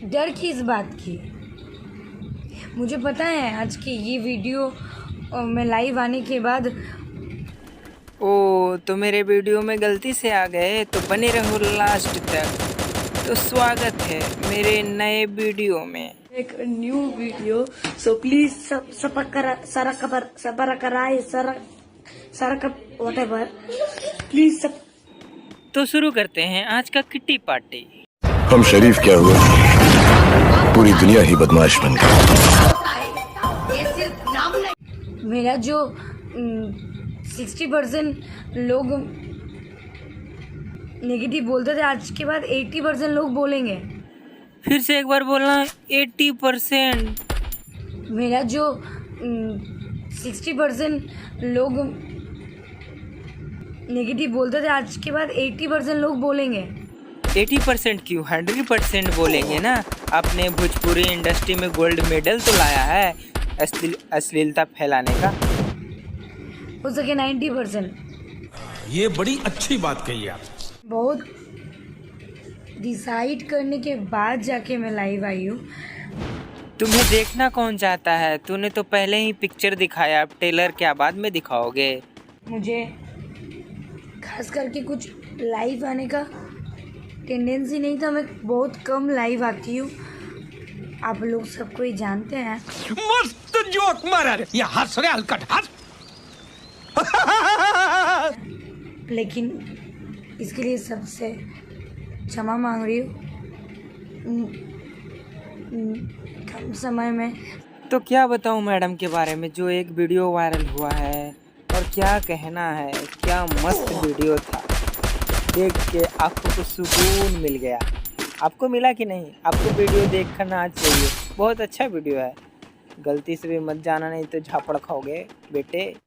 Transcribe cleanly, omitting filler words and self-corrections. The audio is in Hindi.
डर किस बात की? मुझे पता है आज की ये वीडियो में लाइव आने के बाद ओ तो मेरे वीडियो में गलती से आ गए तो बने रहो लास्ट तक। तो स्वागत है मेरे नए वीडियो में। एक new video, so please whatever please सब। तो शुरू करते हैं आज का किट्टी पार्टी। हम शरीफ क्या हुए, पूरी दुनिया ही बदमाश बन गई। मेरा जो 60% लोग नेगेटिव बोलते थे, आज के बाद 80% लोग बोलेंगे। फिर से एक बार बोलना, 80%। मेरा जो 60% लोग नेगेटिव बोलते थे, आज के बाद 80% लोग बोलेंगे। 80% क्यों, 100% बोलेंगे ना। आपने भोजपुरी इंडस्ट्री में गोल्ड मेडल तो लाया है अश्लीलता फैलाने का। हो सके 90%। ये बड़ी अच्छी बात कही आप। बहुत डिसाइड करने के बाद जाके मैं लाइव आई हूँ। तुम्हें देखना कौन चाहता है? तूने तो पहले ही पिक्चर दिखाया, अब टेलर क्या बाद में दिखाओगे? मुझे खास करके कुछ लाइव आने का टेंडेंसी नहीं था, मैं बहुत कम लाइव आती हूँ, आप लोग सबको ही जानते हैं। मस्त जोक मारा रे, ये हंस रे हलकट हंस। लेकिन इसके लिए सबसे क्षमा मांग रही हूँ। कम समय में तो क्या बताऊं मैडम के बारे में, जो एक वीडियो वायरल हुआ है, और क्या कहना है, क्या मस्त वीडियो था। देख के आपको कुछ सुकून मिल गया। आपको मिला कि नहीं? आपको वीडियो देख कर ना चाहिए, बहुत अच्छा वीडियो है। गलती से भी मत जाना, नहीं तो झापड़ खाओगे बेटे।